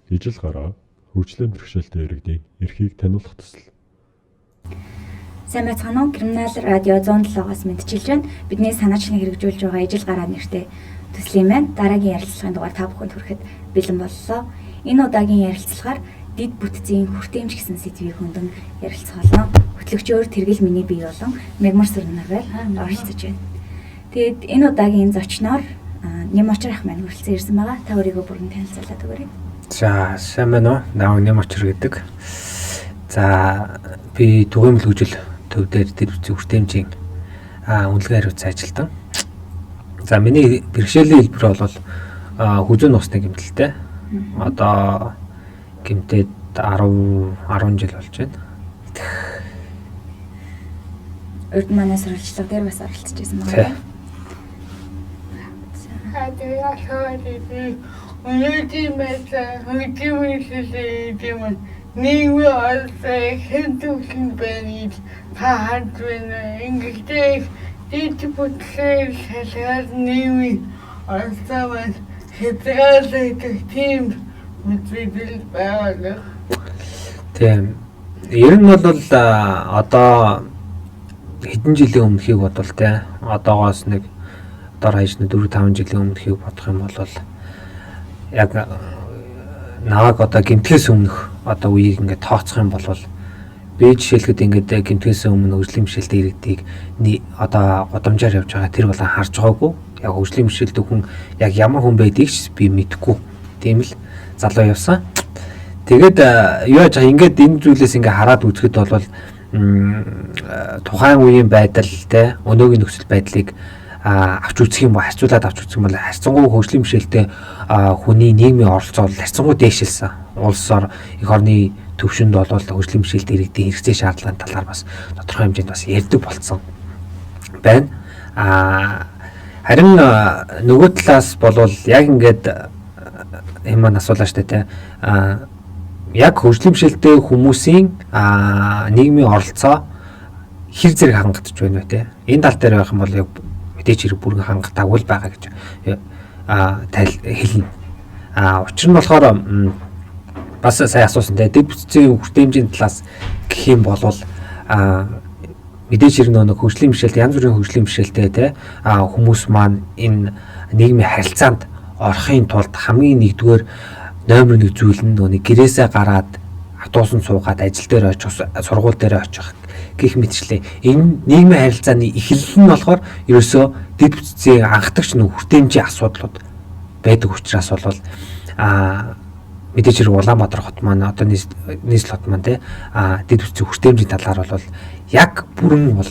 Ижил гараа хөгжлийн бэрхшээлтэй иргэдийн эрхийг таниулах төсөл. Сайн байцгаана уу? Криминал радио 107-оос мэдчилж байна. Бидний санаачлан хэрэгжүүлж байгаа ижил гараа нэртэй төслийн маань дараагийн ярилцлагын дугаар та бүхэнд хүрэхэд бэлэн боллоо. Энэ удаагийн ярилцлагаар дид бүтцийн хүртээмж гэсэн сэдвийг хөндөнд ярилцах болно. Хөтлөгчөөр Тэргэл миний бие болон Мегмар Сүрнарвал оролцож байна. Тэгэд энэ удаагийн зочноор Нямочор ах маань хүрэлцэн ирсэн байгаа. Та өөрийгөө бүрэн танилцуулаад өгөөрэй. За, сайн байна уу? Наа Нямочор гэдэг. За, би түгээмэл хөгжил төв дээр дид бүтцийн хүртээмжийн үнэлгээ хариуцсан ажилтан. За, миний бэрхшээлийн хэлбэр бол хүзүүн усны гэмтэлтэй. Одоо гэмтээд 10 жил болж байна. Урд манай сурвалжлага дээр бас оролцож байсан байна. Хадаа хаадаг. Өнөөдөр мэт хөгжмөлтэй юм. Нийгмийн олзай хэдүүлэн байна. Та хад байна. Ингээд дид бүтцээр шалгаад нийгмийн олзай байна. Хэдүүлээд тийм мэдээлэл байгаа. Тийм. Ер нь бол одоо хэдэн жилийн өмнөхийг бодвол те одоогоос нэг дор хаяж 4-5 жилийн өмнөхийг бодох юм бол яг нааг одоо гэмтгээс өмнөх одоо үеийг ингээд тооцох юм бол би жишээлхэд ингээд гэмтгээс өмнө хөгжлийн бэрхшээлтэй иргэдийг одоо годамжаар явж байгаа тэр бол харж байгаагүй. Яг хөгжлийн бэрхшээлтэй хүн яг ямар хүн байдгийг ч би мэдэхгүй. Тийм л залуу явсан. Тэгээд юу яаж ингээд энэ зүйлээс ингээд хараад үзэхэд бол тухайн үеийн байдал те өнөөгийн нөхцөл байдлыг авч үзэх юм бол харьцуулаад авч үзэх юм бол харьцангуй хөгжлийн бэрхшээлтэй хүний нийгмийн оролцоо харьцангуй дээшилсэн. Улсаар эх орны төвшөнд бол хөгжлийн бэрхшээлтэй иргэдийн хэрэгцээ шаардлагын талаар бас тодорхой хэмжээнд бас ярьдаг болсон байна. Харин нөгөө талаас болвол яг ингээд юм асуулаа штэ те яг хөгжлийн бэрхшээлтэй хүмүүсийн нийгмийн оролцоо хэр зэрэг хангагдж байна вэ те энэ тал дээр байх юм бол яг мэдээч хэрэг бүрэн хангалтаагүй байгаа гэж хэлнэ. Учир нь болохоор бас сайн асуусан те дид бүтцийн хүртээмжийн талаас гэх юм бол мэдээч хэрэг нэг хөгжлийн бэрхшээлтэй янз бүрийн хөгжлийн бэрхшээлтэй те хүмүүс маань энэ нийгмийн харилцаанд орохын тулд хамгийн нэгдүгээр номер 1 зүйл нь нэг гэрээсээ гараад автобусанд суугаад ажил дээр очих, сургууль дээр очих гэх мэтчлээ. Энэ нийгмийн харилцааны эхлэл нь болохоор ерөөсөө дид бүтцийн анхдагч нэг хүртээмжийн асуудлууд байдаг учраас бол мэдээж хэрэг Улаанбаатар хот маань одоо нийслэл хот маань те дид бүтцийн хүртээмжийн талаар бол яг бүрэн бол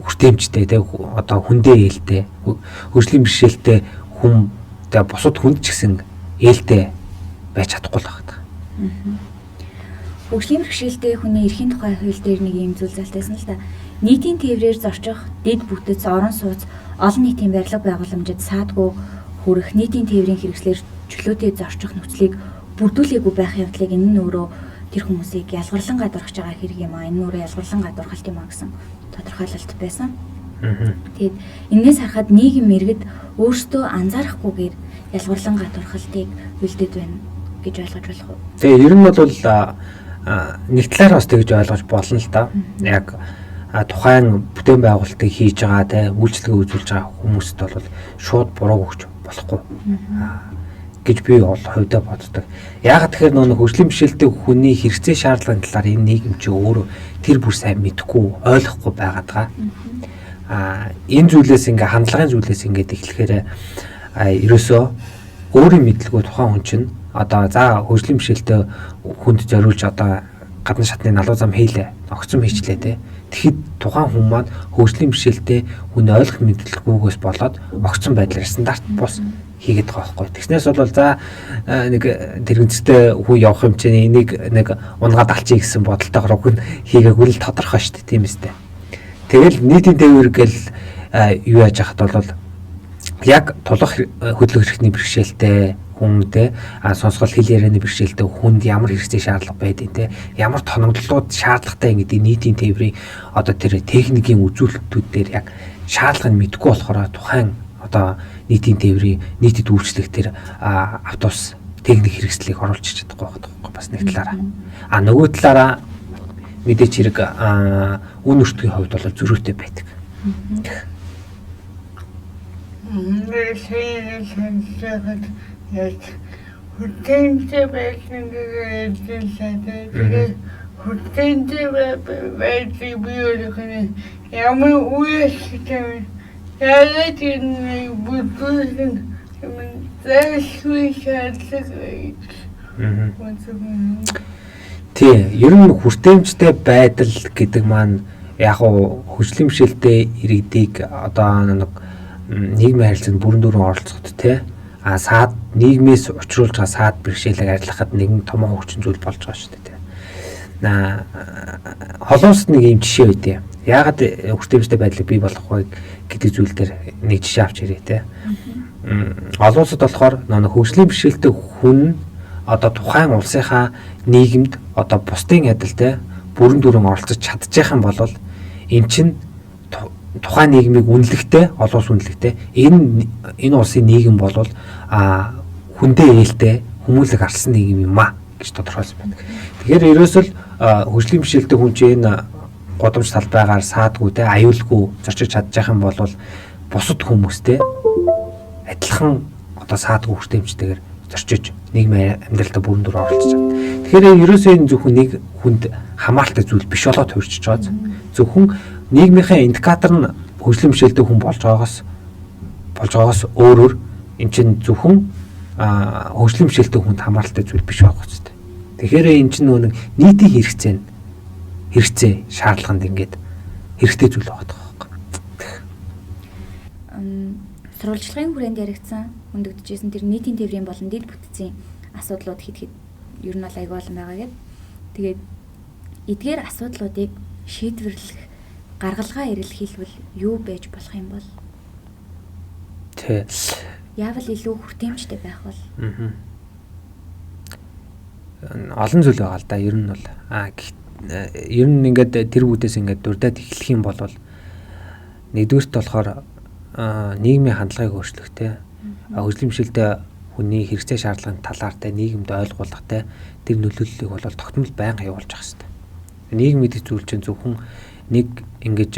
хүртээмжтэй те одоо хүндээ ээлтэй хөгжлийн бэрхшээлтэй хүн тэгээ бусад хүнд ч гэсэн ээлтэй байж чадахгүй л байна. Хөгжлийн бэрхшээлтэй хүний эрхийн тухай хууль дээр нэг юм зүйл залтайсан л да. Нийтийн тээврээр зорчих, дид бүтэц, орон сууц, олон нийтийн барилга байгууламжид саадгүй хүрэх нийтийн тээврийн хэрэгслэр чөлөөтэй зорчих нөхцөлийг бүрдүүлээгүй байх явдлыг энэ нь өөрөө тэр хүмүүсийг ялгарлан гадуурхаж байгаа хэрэг юм аа. Энэ нь өөрөө ялгарлан гадуурхалт юм аа гэсэн тодорхойлолт байсан. Тэгэд энээс харахад нийгэм иргэд өөрсдөө анзаарахгүйгээр ялгарлан гадуурхалтыг үлдээд байна гэж ойлгож болох уу? Тэгээ ер нь бол нэг талаар бас тэгж ойлгож болно л да. Яг тухайн бүтээн байгуулалтыг хийж байгаа те үйлчлэгээ үзүүлж байгаа хүмүүст бол шууд буруу өгч болохгүй гэж би бол хувьдаа боддог. Яг тэгэхээр нөгөө хөгжлийн бэрхшээлтэй хүний хэрэгцээ шаардлагын талаар энэ нийгэм чи өөрөө тэр бүр сайн мэдэхгүй ойлгохгүй байгаад байгаа. Энэ зүйлээс ингээ хандлагын зүйлээс ингээд эхлэхээр ерөөсөө өөрийн мэдлэгөө тухайн хүн чинь одоо за хөгжлийн бэрхшээлтэй хүнд зориулж одоо гадна шатны налуу зам хийлээ огцом хийчлээ те тэгэхэд тухайн хүн маань хөгжлийн бэрхшээлтэй хүн ойлгох мэдлэггүйгээс болоод огцом байдлаар стандарт бус хийгээд байгаа байхгүй. Тэгснээс бол за нэг тэрэгцтэй хүн явах юм чинь энийг нэг унгаад алчий гэсэн бодолтойгоор хүн хийгээгүй л тодорхой шүү дээ тийм үстэй. Тэгэл нийтийн тээвэр гэл юу яаж яхад бол яг тулах хөдөлгөөн хэрэгний бэрхшээлтэй хүнтэй сонсгол хэл ярианы бэрхшээлтэй хүнд ямар хэрэгцээ шаардлага байдیں۔ Те ямар тоногдлууд шаардлагатай гэдэг нийтийн тээврийн одоо тэр техникийн үзүүлэлтүүд дээр яг шаардлага нь мэдгүй болохоор тухайн одоо нийтийн тээврийн нийтэд үйлчлэх тэр автобус техник хэрэгслийг оруулж чадахгүй байхгүй бас нэг талаараа. Нөгөө талаараа мэдээч хэрэг үн өртгийн хувьд бол зөрүүтэй байдаг. Хүчтэй байсан гэдэг тэгээд хүчтэй байдаг биологийн ямар үеэстэй яагаад энэ бүдүүн зэшгүй шаардлага тий, ер нь хүртээмжтэй байдал гэдэг маань яг уу хөгжлийн бишэлтэй иргэдийг одоо нэг нийгмийн харилцаанд бүрэн дүүрэн оролцоход тий саад нийгмээс учруулж байгаа саад бэрхшээлийг арилгахад нэгэн томоо хүчин зүйл болж байгаа шүү дээ тий. Холоосд нэг юм жишээ байдیں۔ Яагаад хүртээмжтэй байдлыг бий болгох вэ гэдэг зүйл дээр нэг жишээ авч ирээ тий. Олон улсад болохоор нэг хөгжлийн бэрхшээлтэй хүн одоо тухайн улсынхаа нийгэмд одоо бусдын адилтай бүрэн дүүрэн оролцож чадчих юм бол эн чинь тухайн нийгмийг үнэлэхтэй, олон улс үнэлэхтэй энэ улсын нийгэм бол хүндээ ээлтэй хүмүүлэг арсан нийгэм юм а гэж тодорхойлсон байна. Тэгэхээр ерөөсөл хөгжлийн бишэлтэй хүн чинь энэ годамж талбайгаар саадгүй те аюулгүй зорчиж чадчих юм бол бусад хүмүүстэй адилхан одоо саадгүй хүртээмжтэйгээр зорчиж нийгмийн амьдралдаа бүрэн дүр оролцож байгаа. Тэгэхээр ерөөсөө энэ зөвхөн нэг хүнд хамааралтай зүйл биш болоод хувирчиж байгаа. Зөвхөн нийгмийнхээ индикатор нь хөгжлийн бишэлтэй хүн болж байгаагаас өөрөөр эн чинь зөвхөн хөгжлийн бишэлтэй хүнд хамааралтай зүйл биш байх хэрэгтэй. Тэгэхээр эн чинь нэг нийтийн хэрэгцээ шаардлаганд ингээд хэрэгтэй зүйл байгаа байхгүй. Сурвалжлагын хүрээнд яригдсан өндөгдөжсэн тэр нийтийн тээврийн болон дэд бүтцийн асуудлууд хэд ер нь бол аягүй олон байгаа гэдэг. Тэгээд эдгээр асуудлуудыг шийдвэрлэх гаргалгаа эрэлхийлвэл юу байж болох юм бол? Тэ. Яавал илүү хүртээмжтэй байх бол? Олон зүйл байгаа л да. Ер нь бол ер нь ингээд тэр бүдээс ингээд дурдаад эхлэх юм бол нэгдүгээрт болохоор нийгмийн хандлагыг өөрчлөх те хөгжлийн бишэлтэй хүний хэрэгцээ шаардлагын талаартай нийгэмд ойлгуулах те тэр нөлөөллийг бол тогтмол байнга явуулж явах хэрэгтэй. Нийгэм гэдэг зүйл чинь зөвхөн нэг ингэж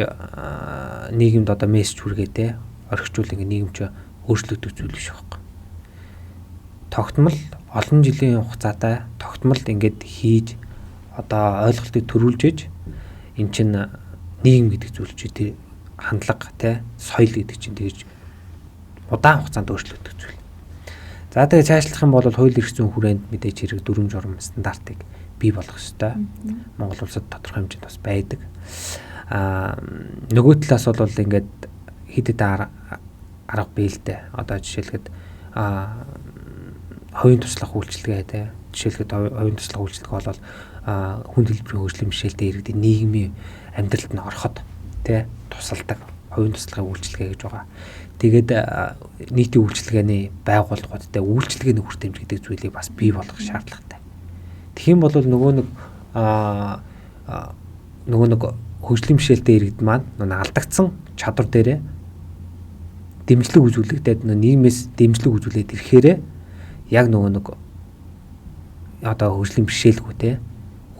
нийгэмд одоо мессеж хүргээ те орхичуул ингэ нийгэм ч өөрчлөгдөх зүйл биш байхгүй. Тогтмол олон жилийн хугацаатай тогтмол ингэж хийж одоо ойлголтыг төрүүлж иж эн чинь нийгэм гэдэг зүйл чинь тэр хандлага те соёл гэдэг чинь тэгж удаан хугацаанд өөрчлөгдөх зүйл. За тэгээ цаашлах юм бол хууль эрх зүйн хүрээнд мэдээж хэрэг дүрм журам стандартыг бий болгох ёстой. Монгол улсад тодорхой хэмжээнд бас байдаг. Нөгөө талаас бол ингээд хэд арга бий л дээ. Одоо жишээлхэд хувийн туслах үйлчилгээ те жишээлхэд хувийн туслах үйлчилгээ бол хүн хэлбэрийн хөгжлийн бишэлтэй иргэдийн нийгмийн амьдралд нь ороход те тусалдаг хувийн туслагын үйлчилгээ гэж байгаа. Тэгээд нийтийн үйлчилгээний байгууллагуудтай үйлчилгээний хүртээмж гэдэг зүйлийг бас бий болгох шаардлагатай. Тэгэх юм бол нөгөө нэг хөгжлийн бишэлтэй иргэд маань алдагдсан чадвар дээрээ дэмжлэг үзүүлэгдээд нийгмээс дэмжлэг үзүүлээд ирэхээр яг нөгөө нэг одоо хөгжлийн бишэлгүй те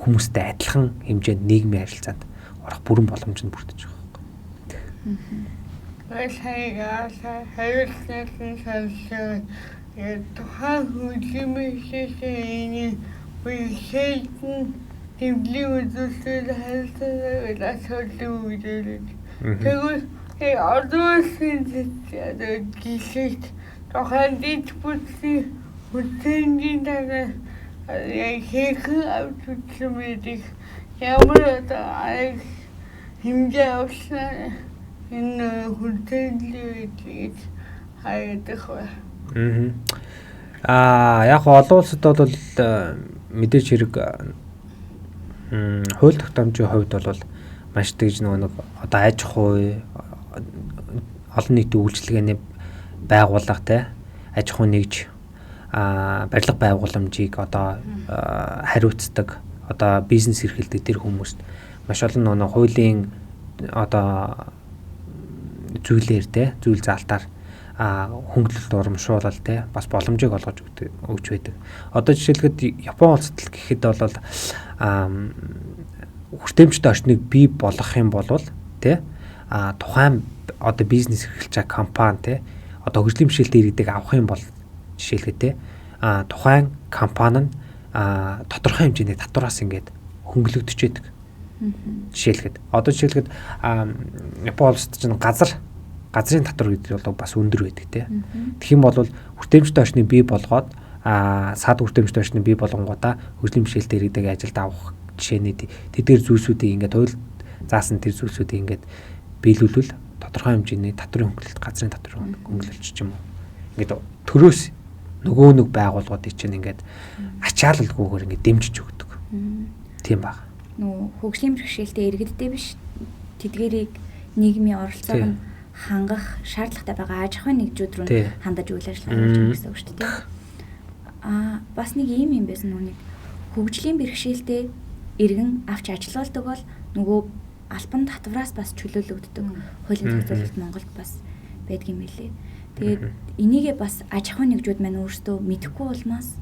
хүмүүстэй адилхан хэмжээнд нийгмийн харилцаанд орох бүрэн боломж нь бүрдэж байгаа юм. Тухайн хөгжлийн бишэлтэй бишэлтэн дэмжлэг үзүүлэлт харилцаагаар асуудал үүсэлээ. Тэгвэл одоосын жилээс тухайн дэд бүтцийн хүчний дараа хэрхэн авч үзсэн байдаг ямар хэмжээ авснаа энэ хүчний хайдаг ба. Яг олон улсад бол мэдээж хэрэг хууль тогтоомжийн хувьд бол маш тэгж нэг одоо аж ахуй олон нийтийн үйлчилгээний байгууллага те аж ахуй нэгж барилга байгууламжийг одоо хариуцдаг одоо бизнес эрхэлдэг тэр хүмүүст маш олон хуулийн одоо зүйлээр те зүйл заалтаар хөнгөлөлт урамшуулал те бас боломжийг олгож өгч байдаг. Одоо жишээлбэл Япон улсад гэхэд бол хүртээмжтэй орчныг бий болгох юм бол те тухайн одоо бизнес эрхэлж байгаа компани те одоо хөгжлийн бэрхшээлтэй иргэдэг авах юм бол жишээлбэл те тухайн компани нь тодорхой хэмжээний татвараас ингээд хөнгөлөгдөж байдаг. Жишээлбэл одоо Япон улсад чинь газрын татвар гэдэг бол бас өндөр байдаг те. Тэгэх юм бол хүртээмжтэй орчныг бий болгоод саад хүртээмжтэй орчныг бий болгонгуудаа хөгжлийн бэрхшээлтэй иргэдэг ажилд авах жишээний тэдгээр зүйлсүүдийг ингээд хууль заасан тэр зүйлсүүдийг ингээд биелүүлвэл тодорхой хэмжээний татврын хөнгөлөлт газрын татврын хөнгөлөлт ч юм уу ингээд төрөөс нөгөө нэг байгууллагуудыг чинь ингээд ачаалалгүйгээр ингээд дэмжиж өгдөг. Тийм баг. Нөгөө хөгжлийн бэрхшээлтэй иргэдтэй биш тэдгэрийг нийгмийн оролцоог нь хангах шаардлагатай байгаа аж ахуйн нэгжүүд рүү хандаж үйл ажиллагаа хийж байгаа гэсэн үг шүү дээ. Бас нэг юм байсан нүг хөгжлийн бэрхшээлтэй иргэн авч ажилуулдаг бол нөгөө албан татвараас бас чөлөөлөгддөг. Хуулийн зохицуулалт Монголд бас байдгийм мэлээ. Тэгээд энийгээ бас аж ахуйн нэгжүүд маань өөрсдөө мэдэхгүй улмаас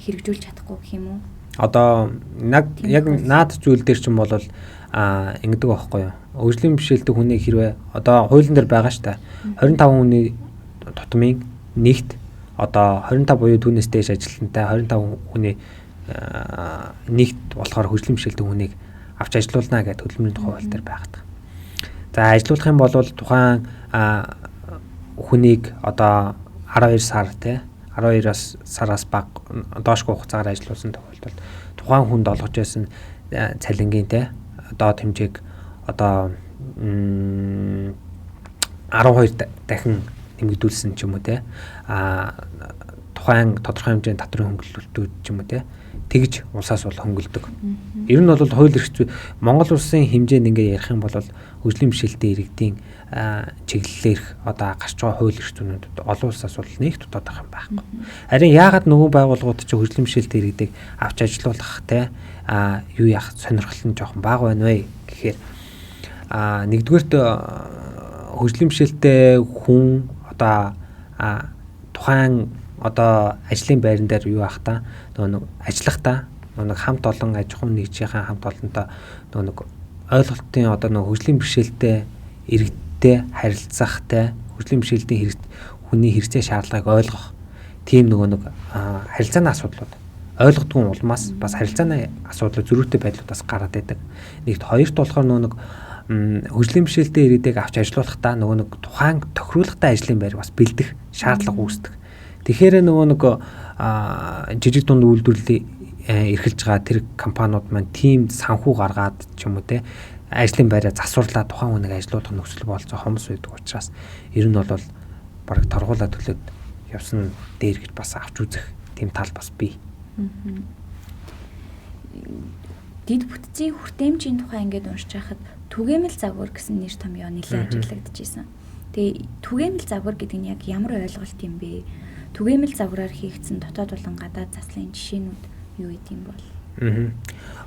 хэрэгжүүлж чадахгүй гэх юм уу? Одоо яг наад зүйл дээр ч юм бол ингэдэг байхгүй юу? Хөгжлийн бэрхшээлтэй хүний хэрвээ одоо хуулийн дээр байгаа шүү дээ. 25 хүний тутмын нэгт одоо 25 буюу түүнээс дээш ажилтнтай 25 хүний нэгт болохоор хөгжлийн бэрхшээлтэй хүнийг авч ажилуулна гэдэг хөдөлмөрийн тухай хууль дээр байгаад. За ажилуулах юм бол тухайн хүнийг одоо 12 сар те 12-аас сараас бага доошгүй хугацаагаар ажилуулсан тохиолдолд тухайн хүнд олгож байсан цалингийн те одоо хэмжээг одоо 12 дахин нэмэгдүүлсэн ч юм уу те тухайн тодорхой хэмжээний татврын хөнгөлөлтүүд ч юм уу те тэгж улсаас бол хөнгөлдөг. Ер нь бол хууль эрх зүй Монгол улсын хэмжээнд ингээ ярих юм бол хөгжлийн бэрхшээлтэй иргэдийн чиглэлээр одоо гарч байгаа хууль эрх зүйнүүдэд олон улсаас бол нэг дутаад байгаа юм байхгүй. Харин яагаад нөгөө байгууллагууд ч хөгжлийн бэрхшээлтэй иргэдэг авч ажилуулах те юу яах сонирхол нь жоохон бага байна вэ гэхээр нэгдүгээрт хөгжлийн бэрхшээлтэй хүн одоо тухайн одоо ажлын байран дээр юу ах та нөгөө ажиллахдаа нөгөө хамт олон аж ахуйн нэгжийн хамт олонтой нөгөө ойлголтын одоо нөгөө хөгжлийн бэрхшээлтэй иргэдтэй харилцахтай хөгжлийн бэрхшээлтэй хүний хэрэгцээ шаардлагыг ойлгох тийм нөгөө харилцааны асуудлууд ойлгодгүй улмаас бас харилцааны асуудал зөрүүтэй байдлуудаас гараад байдаг. Нэгт хоёрт болохоор нөгөө хөгжлийн бэрхшээлтэй иргэдэг авч ажилуулахдаа нөгөө тухайн тохируулгатай ажлын байр бас бэлдэх шаардлага үүсдэг. Тэгэхээр нөгөө жижиг дунд үйлдвэрлэлийг эрхэлж байгаа тэр компаниуд маань тийм санхүү гаргаад ч юм уу те ажлын байраа засварлаа тухайн хүнийг ажилуулах нөхцөл болцоо хомс байдаг учраас ер нь бол бараг торгуулаа төлөөд явсан дээр гэж бас авч үзэх тийм тал бас бий. Дид бүтцийн хүртээмжийн тухай ингээд уншиж байхад түгээмэл загвар гэсэн нэр томьёо нэлээд ажиглагдчихсэн. Тэгээ түгээмэл загвар гэдэг нь яг ямар ойлголт юм бэ? Түгээмэл загвараар хийгдсэн дотоод болон гадаад заслын жишээнүүд юу гэдэм бол?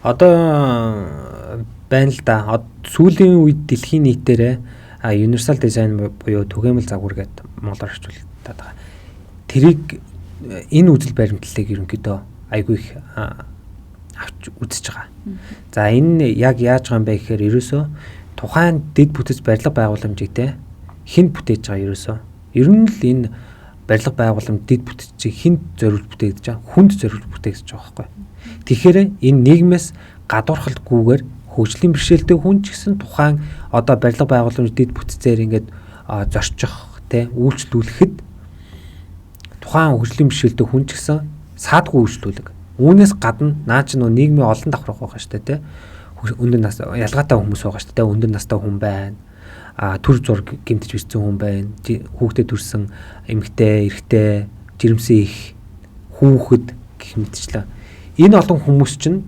Одоо байна л да. Сүүлийн үед дэлхийн нийтээрээ universal design буюу түгээмэл загвар гэдэг монголоор орчуулдаг байгаа. Тэрийг энэ үзэл баримтлалыг ерөнхийдөө айгүй их авч үзэж байгаа. За энэ яг яаж байгаа юм бэ гэхээр ерөөсөө тухайн дэд бүтэц барилга байгууламжийг те хэн бүтээж байгаа ерөөсөө ер нь л энэ барилга байгууламж дэд бүтцийг хэн зориулж бүтээгдэж байгаа хүнд зориулж бүтээгдэж байгаа байхгүй. Тэгэхээр энэ нийгмээс гадуурхалтгүйгээр хөгжлийн бэрхшээлтэй хүн ч гэсэн тухайн одоо барилга байгууламж дэд бүтцээр ингээд зорчих те үйлчлүүлэхэд тухайн хөгжлийн бэрхшээлтэй хүн ч гэсэн саадгүй үйлчлүүлэг. Үүнээс гадна наа чи нөө нийгмийн олон давхрах байгаа шүү дээ те. Өндөр нас ялгаатай хүмүүс байгаа шүү дээ. Өндөр настай хүн байна. Төр зур гэмтэж бичсэн хүн байна. Хүүхдэд төрсэн эмэгтэй, эрэгтэй, жирэмсэн их хүүхэд гэх мэтчлээ. Энэ олон хүмүүс чинь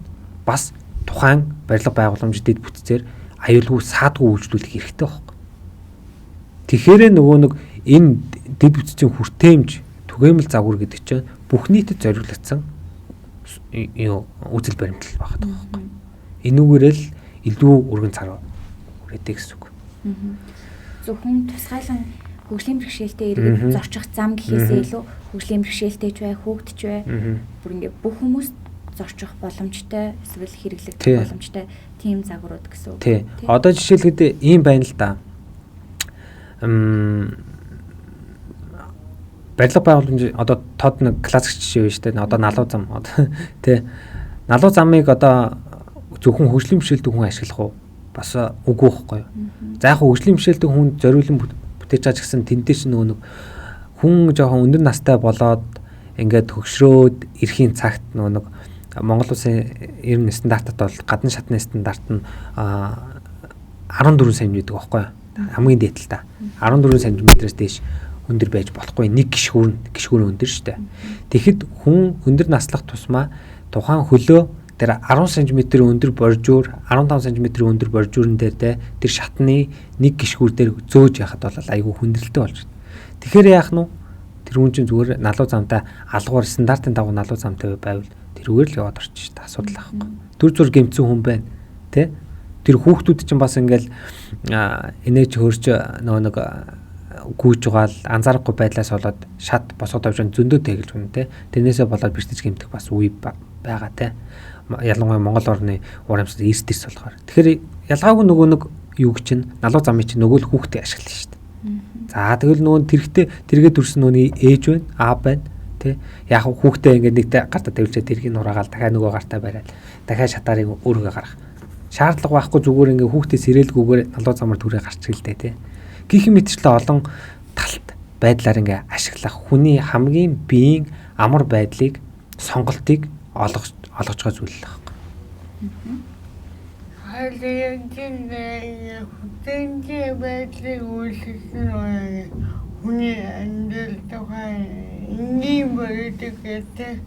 бас тухайн барилга байгууламж дэд бүтцээр аюулгүй саадгүй үйлчлүүлэх хэрэгтэй байхгүй. Тэгэхээр нөгөө нэг энэ дэд бүтцийн хүртээмж түгээмэл загвар гэдэг чинь бүх нийтэд зориулагдсан үзэл баримтлал байгаа байхгүй. Энүүгээрээ л илүү өргөн цар хүрээдэг гэсэн үг. зөвхөн тусгайлан хөгжлийн бэрхшээлтэй иргэд зорчих зам гэхээсээ илүү хөгжлийн бэрхшээлтэйч бай, хүүхдч бай. Бүр ингээд бүх хүмүүс зорчих боломжтой, эсвэл хэрэглэх боломжтой тийм загварууд гэсэн үг. Тий. Одоо жишээлбэл ийм байна л да. Барилга байгууламж одоо тод нэг классик жишээ байна шүү дээ. Одоо налуу зам одоо тий. Налуу замыг одоо зөвхөн хөгжлийн бэрхшээлтэй хүн ашиглах уу? Бас үгүй байхгүй юу? За яг хөгжлийн бэрхшээлтэй хүн зориулан бүтээж байгаа гэсэн тэнтэй чинь нөгөө хүн жоохон өндөр настай болоод ингээд төгшрөөд эрхийн цагт нөгөө Монгол улсын ер нь стандартад бол гадны шатны стандарт нь 14 см гэдэг байхгүй юу? Хамгийн дээдл та. 14 см-ээс дээш өндөр байж болохгүй. Нэг гişгүүр өндөр шүү дээ. Тэгэхэд хүн өндөр наслах тусмаа тухайн хөлөө тэр 10 см өндөр боржуур, 15 см өндөр боржуурн дээр тэр шатны нэг гişгүүр дээр зөөж яхад бол айгүй хүндрэлтэй болж байна. Тэгэхээр яах нь вэ? Тэр хүн чинь зүгээр налуу замтай алгуур стандартын дагуу налуу замтай байвал тэрүүгээр л яваад орчих шүү дээ. Асуудал байхгүй. Түр зур гэмцэн хүн байна. Тэ? Тэр хүүхдүүд чинь бас ингээл энэж хөрж нэг гүйж угаал анзаарахгүй байдлаас болоод шат босоод авч зөндөө тэгэлж байна те. Тэрнээсээ болоод бэртэж гэмтэх бас үе байгаа те. Ялангуяа Монгол орны уур амьсгал эрсдэс болохоор. Тэгэхээр ялгаагүй нөгөө нэг юу чинь налуу замын чинь нөгөө л хүүхдээ ашиглана шүү дээ. За тэгвэл нөгөө тэргээд төрсөн нөгөө ээж байна, аав байна те. Яг хүүхдээ ингээд нэгтэй гартаа тавьчаад тэргийг нураагаал дахиад нөгөө гартаа бариад дахиад шатаарыг өөргөө гаргах. Шаардлага байхгүй зүгээр ингээд хүүхдээ сэрээлгүйгээр налуу замаар түрээ гарч гэлдэ те. Гэх мэтчлээ олон талт байдлаар ингээ ашиглах хүний хамгийн биеийн амар байдлыг сонголтыг олгож байгаа зүйл л байна. Хайлтын хөтөнгийн байдлыг үйлчлэн хүний амьдрал тухай энгийн болдог гэдэг.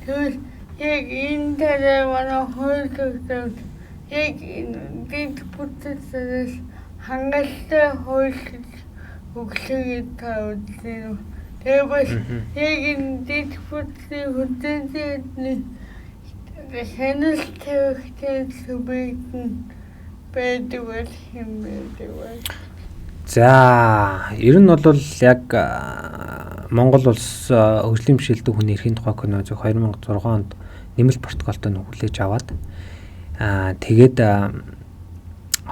Тэгвэл яг энэ дээр манай хууль тогтоомж яг дэд бүтцээс хангалттай хууль өглөөний тавьсан. Тэгвэл яг энэ дэд бүтцийн хөтөнгийн хянал тавихтай субъект байдаг бол хэм байдаг вэ? За, ер нь бол яг Монгол улс хөгжлийн бэрхшээлтэй хүний эрхийн тухай кино зөв 2006 онд нэмэлт протоколтой нь хүлээж аваад тэгээд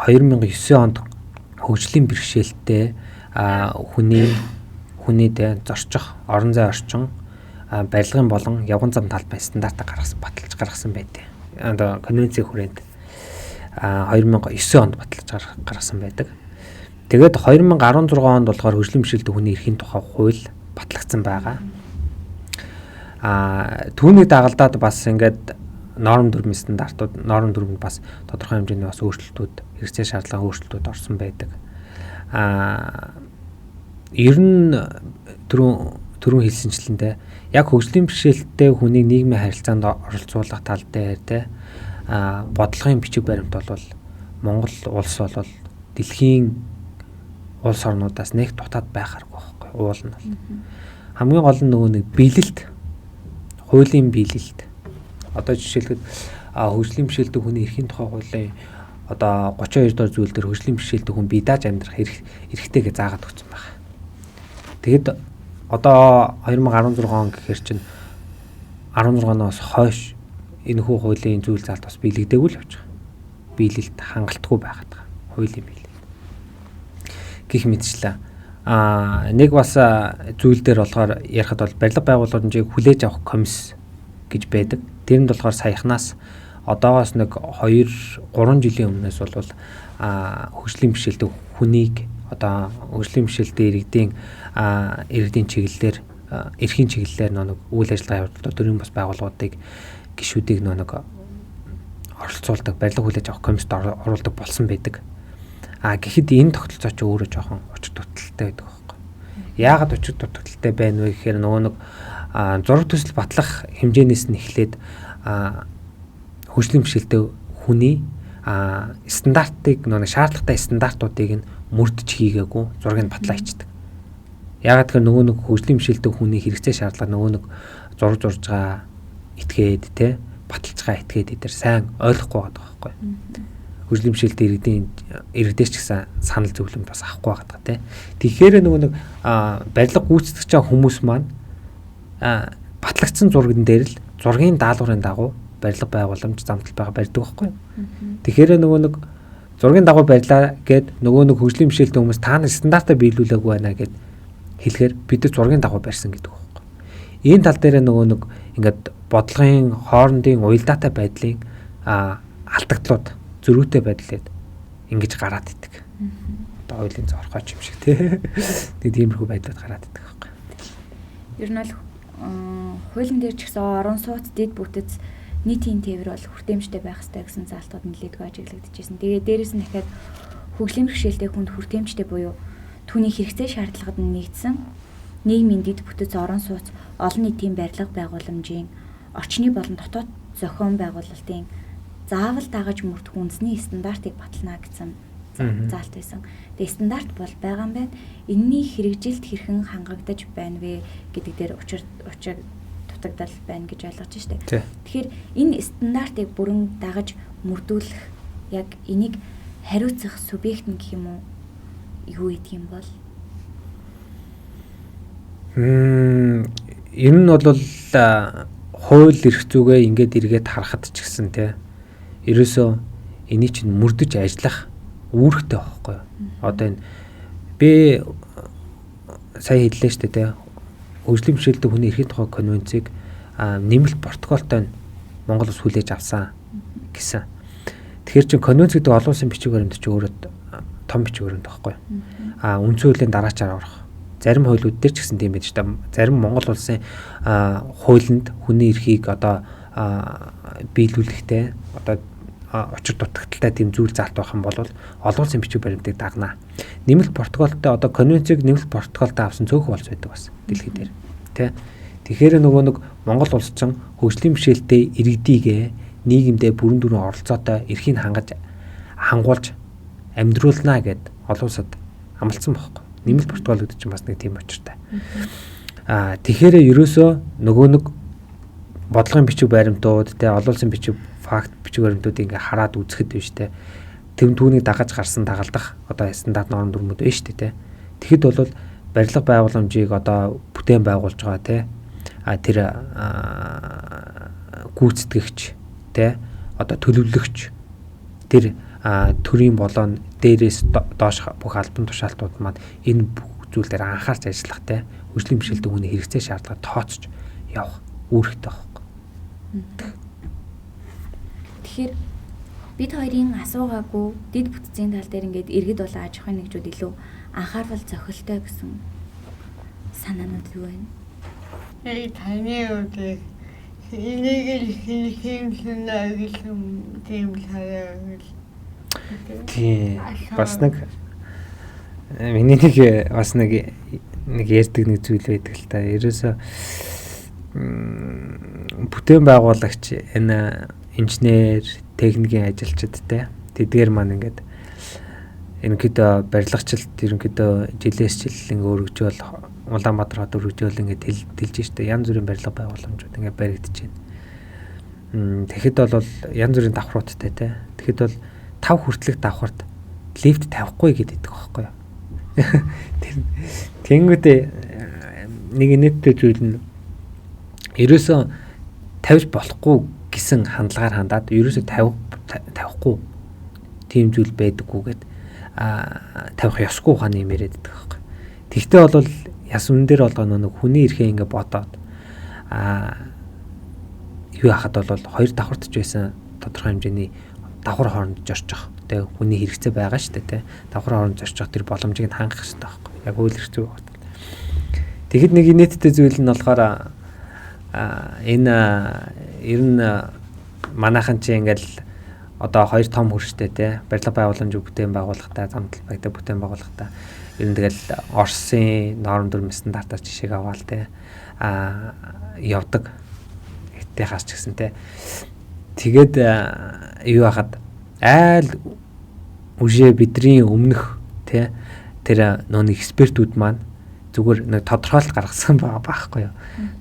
2009 онд хөгжлийн бэрхшээлтэй хүнийд зорчих орон зай орчин барилгын болон явган зам талбай стандартаа баталж гаргасан байдаг. Одоо конвенцийн хүрээнд 2009 онд баталж гаргасан байдаг. Тэгээд 2016 онд болохоор хөгжлийн бэрхшээлтэй хүний эрхийн тухай хууль батлагдсан байгаа. Түүнийг дагалдаад бас ингээд норм дүрмийн стандартууд, норм дүрмэнд бас тодорхой хэмжээний бас өөрчлөлтүүд, хэрэгцээ шаардлага өөрчлөлтүүд орсон байдаг. Ер нь түрүүн хэлсэнчлэнтэй яг хөгжлийн бэрхшээлтэй хүнийг нийгмийн харилцаанд оролцуулах тал дээр бодлогын бичиг баримт бол Монгол улс бол дэлхийн улс орнуудаас нэг дутаад байхааргүй байхгүй уул нь бол хамгийн гол нь нөгөө нэг биелэлт, хуулийн биелэлт. Одоо жишээлбэл хөгжлийн бэрхшээлтэй хүний эрхийн тухай хуулийн одоо 32 дугаар зүйл дээр хөгжлийн бэрхшээлтэй хүн бие дааж амьдрах эрхтэй гэж заагаад өгсөн байна. Тэгэд одоо 2016 он гэхэр чинь 16-наас хойш энэ хуулийн зүйл залт бас биелэгдээгүй л явж байгаа. Биелэлт хангалтгүй байгаад байгаа. Хуулийн биелэлт. Гэх мэтчлээ. Нэг бас зүйл дээр болохоор ярихад бол барилга байгууламжийг хүлээж авах комисс гэж байдаг. Тэрэнд болохоор саяхнаас одоогоос нэг 2-3 жилийн өмнөөс бол хөгжлийн бэрхшээлтэй хүнийг одоо хөгжлийн бэрхшээлтэй иргэдийн чиглэлээр эрхийн чиглэлээр нэг үйл ажиллагаа явуулдаг төрийн бас байгууллагуудыг гишүүдийг нэг оролцуулдаг, барилга хүлээж авах комиссд оруулдаг болсон байдаг. Гэхэд энэ тогтолцоо ч өөрөө жоохон учир дутагдaltaй байдаг байхгүй. Яагаад учир дутагдaltaй байна вэ гэхээр нөгөө нэг зураг төсөл батлах хэмжээнээс нь эхлээд хөгжлийн бэрхшээлтэй хүний стандартыг нөгөө шаардлагатай стандартуудыг нь мөрдөж хийгээгүй зургийг батлаа хийдэг. Яагаад гэхээр нөгөө нэг хөгжлийн бэрхшээлтэй хүний хэрэгцээ шаардлага нөгөө нэг зураг зурж байгаа этгээд те баталж байгаа этгээд эдэр сайн ойлгохгүй байгаа байхгүй. хөгжлийн бэрхшээлтэй иргэдээс ч гэсэн санал зөвлөмж бас авахгүй байгаа те. Тэгэхээр нөгөө нэг барилга гүйцэтгэж байгаа хүмүүс маань батлагдсан зурган дээр л зургийн даалгаврын дагуу барилга байгууламж замтал байгаа барьдаг байхгүй. Тэгэхээр нөгөө нэг зургийн дагуу барьлаа гэд нөгөө нэг хөгжлийн бэрхшээлтэй хүмүүс та нар стандартаа биелүүлээгүй байна гэд хэлэхээр бид зургийн дагуу барьсан гэдэг байхгүй. Энэ тал дээр нөгөө нэг ингээд бодлогын хоорондын уялдаатай байдлын алдагдлууд зөрүүтэй байдлаад ингэж гараад идэг. Одоо ойлын зорхойч юм шиг тий. Тэг тиймэрхүү байдлууд гараад идэг байхгүй. Ер нь бол хуулийн дээр ч гэсэн орон сууц дэд бүтэц нийтийн тээвэр бол хүртээмжтэй байх ёстой гэсэн заалтууд нэлээдгүй ажиглагдчихсэн. Тэгээ дээрэс нь дахиад хөгжлийн бэрхшээлтэй хүнд хүртээмжтэй буюу түүний хэрэгцээ шаардлагад нь нэгдсэн нийгмийн дэд бүтэц орон сууц олон нийтийн барилга байгууламжийн орчны болон дотоод зохион байгуулалтын заавал дагаж мөрдөх үндэсний стандартыг батална гэсэн заалт байсан. Тэгээ стандарт бол байгаа юм байна. Энэний хэрэгжилт хэрхэн хангагдаж байна вэ гэдэг дээр учир дутагдал байна гэж ойлгож штэ. Тэгэхээр энэ стандартыг бүрэн дагаж мөрдүүлэх яг энийг хариуцах субъект нь гэх юм уу? Юу гэдэг юм бол? Энэ нь бол хууль эрх зүйгээ ингээд эргээд харахад ч гэсэн те. Ерөөсөө эний чинь мөрдөж ажиллах үүрэгтэй байхгүй юу? Одоо энэ би сая хэллээ шүү дээ те. Хөгжлийн бэрхшээлтэй хүний эрхийн тухай конвенцийг нэмэлт протоколтой Монгол улс хүлээж авсан гэсэн. Тэгэхээр чинь конвенц гэдэг олон улсын бичиг баримт чи өөрөө том бичиг баримт байхгүй юу? Үндсэн хуулийн дараачаар орох. Зарим хуулиуд дээр ч гэсэн тийм байж та. Зарим Монгол улсын хуулинд хүний эрхийг одоо биелүүлэхтэй одоо учир дутагдaltaй тийм зүйл заалт байх юм бол олон улсын бичиг баримтыг дагнаа. Нэмэлт протоколтой одоо конвенцийг нэмэлт протоколтой авсан цөөхөн улс байдаг бас дэлхий дээр. Тэ. Тэгэхээр нөгөө нэг Монгол улс чинь хөгжлийн бэрхшээлтэй иргэдийгээ нийгэмдээ бүрэн дүрэн оролцоотой эрхийг хангуулж амьдруулнаа гэд олон улсад амласан байхгүй. Нэмэлт протокол гэдэг чинь бас нэг тийм очиртай. Тэгэхээр ерөөсөө нөгөө нэг бодлогын бичиг баримтууд те олон улсын бичиг факт бичиг баримтуудыг ингээ хараад үзэхэд биш те. Түүнийг дагаж гарсан дагалдах одоо стандарт норм дүрмүүд байна шүү дээ те. Тэгэхэд бол барилга байгууламжийг одоо бүтээн байгуулж байгаа те. Тэр гүйцэтгэгч те одоо төлөвлөгч тэр төрийн болон дээрээс доош бүх албан тушаалтууд маань энэ бүх зүйл дээр анхаарч ажиллах те хөгжлийн бэрхшээлтэй хүний хэрэгцээ шаардлага тооцож явах үүрэгтэй байхгүй. Тэгэхээр бид хоёрын асуугаагүй дэд бүтцийн тал дээр ингээд иргэд болон аж ахуйн нэгжүүд илүү анхаарал зохилтой гэсэн санаанууд юу вэ? Таны үгүй энийг л хийхин гэсэн тийм хараа. Тийм бас нэг миний нэг бас нэг ярьдаг нэг зүйл байдаг л та. Ерөөсө бүтээн байгуулагч энэ инженер, техникийн ажилчид те тэдгээр маань ингээд ерөнхийдөө барилгачлалт ерөнхийдөө жилээс жил ингээ өргөжөөл Улаанбаатар хот өргөжөөл ингээ тэлж штэ янз бүрийн барилга байгууламжууд ингээ баригдаж байна. Тэгэхэд бол янз бүрийн давхруудтай те. Тэгэхэд бол 5 хүртэлх давхарт лифт тавихгүй гэдэг байхгүй юу? Тэнгүүдээ нэг нийттэй зүйл нь ерөөсөө тавьж болохгүй гэсэн хандлагаар хандаад ерөөсөө тавихгүй тийм зүйл байдаггүйгээд тавих ёсгүй ухааны юм яриад байдаг байхгүй. Тэгтээ бол яс үн дээр болгоно нэг хүний эрхээ ингээ бодоод юу хахад бол 2 давхартж байсан тодорхой хэмжээний давхар хооронд зорчих. Тэгээ хүний хэрэгцээ байгаа шүү дээ, тэ. Давхар хооронд зорчих тэр боломжийг хангах хэрэгтэй байхгүй. Яг үйл хэрэгцээ байна. Тэгэхэд нэг нийттэй зүйл нь болохоор энэ ер нь манайхан чи ингээл одоо 2 том хөрштэй те барилга байгууламжийг бүтээн байгуулахдаа замтал багтаа бүтээн байгуулахдаа ер нь тэгэл Оросын норм дүрм стандартаар жишээг аваал те явдаг эттэйхаас ч гэсэн те тэгээд юу хахад айл үжээ бидний өмнөх те тэр нөө экспертүүд маань зүгээр нэг тодорхойлт гаргасан байгаа байхгүй юу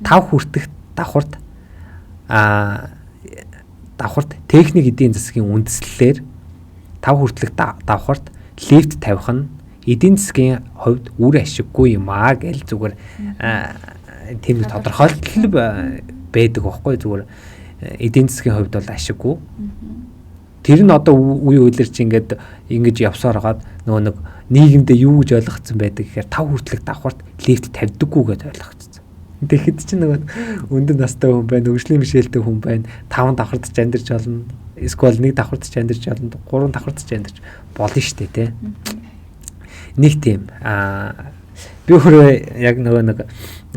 5 хүртэх давхарт давхарт техник эдийн засгийн үндэслэлээр 5 хүртэлх давхарт лифт тавих нь эдийн засгийн хувьд үр ашиггүй юм аа гэж зүгээр тийм нэг тодорхойлол байдаг байхгүй зүгээр эдийн засгийн хувьд бол ашиггүй. Тэр нь одоо үе үйлэрч ингэж явсаар хагаад нөгөө нэг нийгэмдээ юу гэж ойлгогдсон байдаг гэхээр 5 хүртэлх давхарт лифт тавьдаггүй гэж ойлгогдсон. Тэгэхэд чинь нөгөө өндөр настай хүн байна, хөгжлийн бишээлтэй хүн байна, 5 давхарт ч амьдарч болно. Эсвэл 1 давхарт ч амьдарч болно, 3 давхарт ч амьдарч болно шүү дээ, тий. Нэг тийм би өөрөө яг нөгөө нэг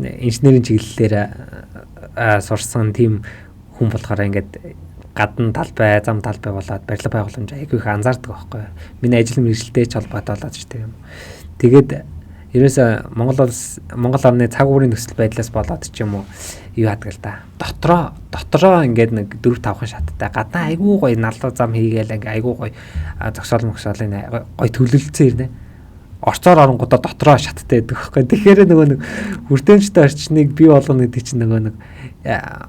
инженерийн чиглэлээр сурсан тийм хүн болохоор ингээд гадна талбай, зам талбай болоод барилга байгууламж айгүй их анзаардаг байхгүй. Миний ажил мэргэжилтэй ч холбоотой болоод ч тийм. Тэгээд ерөөсө Монгол орны цаг уурын нөхцөл байдлаас болоод ч юм уу юу яадаг л да. Дотроо ингээд нэг 4-5 шаттай гадна айгүй гоё налуу зам хийгээл ингээ айгүй гоё зогсоол гоё төлөвлөлцсөн ирнэ. Орцоор оронгуудаа дотроо шаттай байдаг байхгүй. Тэгэхээр нөгөө нэг хүртээмжтэй орчныг бий болгоно гэдэг чинь нөгөө нэг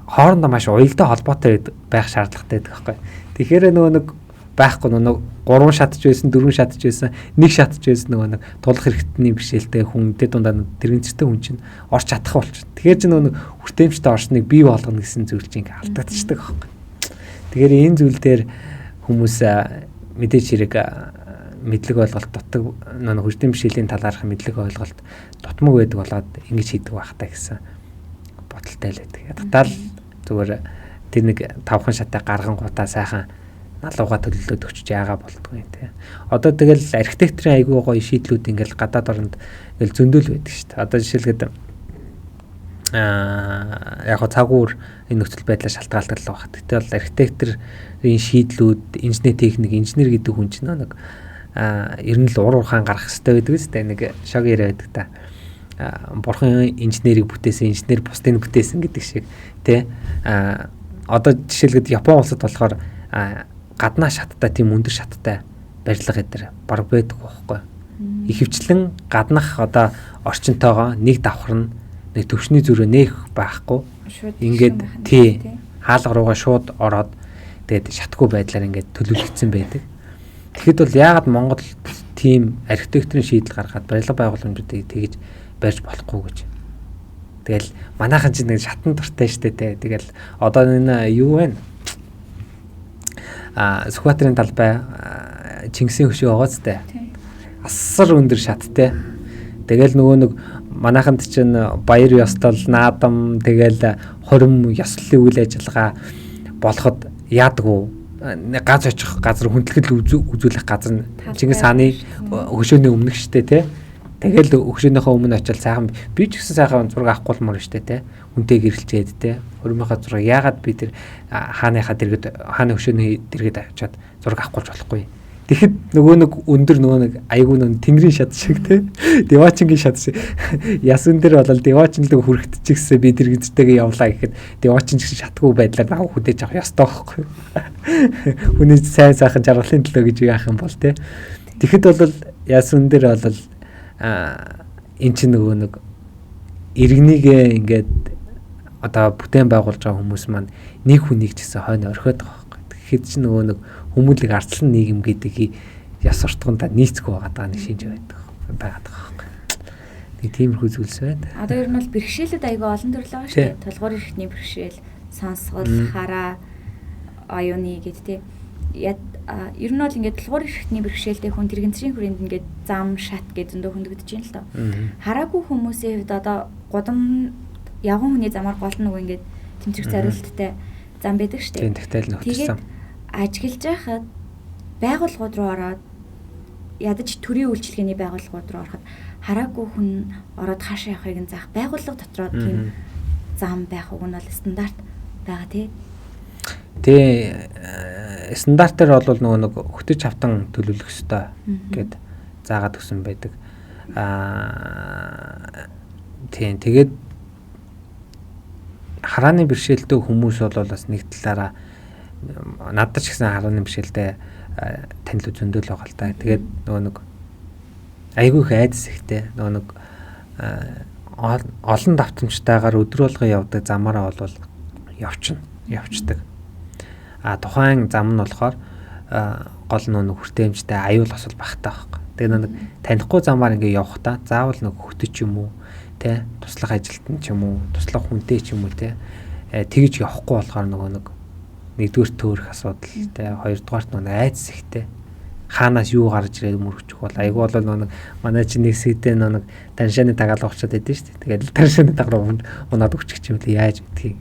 хоорондоо маш уялдаа холбоотой байх шаардлагатай байдаг байхгүй. Тэгэхээр нөгөө нэг байхгүй нөгөө 3 шатж байсан, 4 шатж байсан, 1 шатж байсан нөгөө нэг тулах хэрэгтний бишээлтэй хүн тэ дундаа тэрэгцтэй хүн чинь орч чадах болчих. Тэгэхээр чи нөгөө хүртээмжтэй орчныг бий болгоно гэсэн зүйл чинь ингээ алдагдчихдаг байхгүй. Тэгэхээр энэ зүйл дээр хүмүүс мэдээж хэрэг мэдлэг ойлголт дутдаг нэг хөгжлийн бишэлийн талаарх мэдлэг ойлголт дутмаг байдаг болоод ингэж хийдэг байх та гэсэн бодолтой л байдаг. Ядтал зүгээр тэр нэг 5хан шатаа гаргангуудаа сайхан налууга төлөвлөлөд өгч яага болдгоо юм те. Одоо тэгэл архитектурын айгүй гоё шийдлүүд ингээл гадаад оронд ингээл зөндөөл байдаг шүү дээ. Одоо жишээлгээд яг хоо цагуур энэ нөхцөл байдлаар шалтгаалдаг л байна. Гэтэл бол архитектурын шийдлүүд, инженер техник, инженер гэдэг хүн чинь нэг ер нь л уурхаан гарах хэрэгтэй байдаг үстэй нэг шог яриа байдаг та. Бурхан инженерийг бүтээсэн, инженер бусдыг бүтээсэн гэдэг шиг тий. Одоо жишээлбэл Япон улсад болохоор гаднаа шаттай тийм өндөр шаттай барилга эдэр баг байдаг байхгүй. Ихэвчлэн гаднах одоо орчинтойгоо нэг давхар нь нэг төвшний зүрөө нээх байхгүй. Ингээд тий хаалга руугаа шууд ороод тэгээд шатгүй байдлаар ингээд төлөвлөгдсөн байдаг. Тэгэхэд бол яагаад Монгол тийм архитектурын шийдэл гаргаад барилга байгууламжуудыг тэгж барьж болохгүй гэж. Тэгэл манайхан чинь нэг шатан дуртай штэ те. Тэгэл одоо энэ юу вэ? Сүхбаатарын талбай Чингисийн хөшөө байгаа зү. Асар өндөр шаттай. Тэгэл нөгөө нэг манайханд чинь баяр ёслол, наадам, тэгэл хорим ёслолын үйл ажиллагаа болоход яадаггүй. Газ очих газар хүндлэгэл үзүүлэх газар Чингис хааны хөшөөний өмнөх штэ те. Тэгэл хөшөөнийхөө өмнө очил сайхан би ч гэсэн сайхан зураг авахгүй мөр штэ те. Үнтэй гэрэлчээд те. Хөрмийнхаа зураг яагаад би тэр хааныхаа дэргэд хааны хөшөөний дэргэд авчиад зураг авахгүй болохгүй. Тэгэхэд нөгөө нэг өндөр нөгөө нэг айгүй нэг тэнгэрийн шат шиг те. Девачингийн шат шиг. Ясан дээр бол девачинлог хүрэгдчихсэн би тэр гизтэйгээ явлаа гэхэд девачин ч шатгүй байдлаар наа хүдэж авах ёстой байхгүй. Хүний сайн сайхан жаргалын төлөө гэж яах юм бол те. Тэгэхэд бол ясан дээр бол эн чинь нөгөө нэг иргэнийгээ ингээд одоо бүтээн байгуулж байгаа хүмүүс маань нэг хүнийг ч гэсэн хойно орхиод байгаа байхгүй. Тэгэхэд чинь нөгөө нэг хүмүүлэг ардлан нийгэм гэдгийг яс суртахуунда нийцгүй байгаа нэг шинж байгаад байгаа байхгүй. Нэг тиймэрхүү зүйлс байна. Одоо ер нь бол бэрхшээлүүд аягүй олон төрөл байгаа шүү дээ. Толгойн эрхтний бэрхшээл, сонсгол, хараа, аюуны гэд тэ. Ер нь бол ингээд толгойн эрхтний бэрхшээлтэй хүн тэрэгцрийн хүрээнд ингээд зам, шат гэж зөндөө хөндөгдөж юм л доо. Хараагүй хүмүүсийн хувьд одоо гудам явган хүний замаар гол нь нөгөө ингээд тэмцэх зориулттай зам байдаг шүү дээ. Тийм тэгтэл нөхцөлсөн. Ажиглаж байхад байгууллагууд руу ороод ядаж төрийн үйлчилгээний байгууллагууд руу ороход хараагүй хүн ороод хаашаа явахыг нь заах байгууллага дотроо тийм зам байх уг нь бол стандарт байгаа тий. Тэгээ стандартаар бол нөгөө нэг хөтөж автан төлөвлөх ёстой гэд заагаад өгсөн байдаг. Тийм тэгээд харааны бэрхшээлтэй хүмүүс бол бас нэг талаараа надад ч гэсэн харааны бэрхшээлтэй танил зөндөөл байгаа л да. Тэгээд нөгөө нэг айгүй их айдас ихтэй нөгөө нэг олон давтамжтайгаар өдөр болго явдаг замаараа бол явцдаг. Тухайн зам нь болохоор гол нэг хүртээмжтэй аюул осол багтаа байхгүй. Тэгээ нэг танихгүй замаар ингээ явахдаа заавал нэг хөтөч юм уу те туслах ажилтан ч юм уу туслах хүнтэй ч юм уу те тэгж явахгүй болохоор нэг нэгдүгээр төөрөх асуудал те хоёрдугаарт нэг айдас ихтэй хаанаас юу гарч ирээд мөрөгчих бол айгүй бол нэг манай чинь нэг сэдэ нэг таншааны тагаалга очоод байдсан шүү дээ. Тэгээд таншааны тагаар унаад өгчих юм л яаж гэдгийг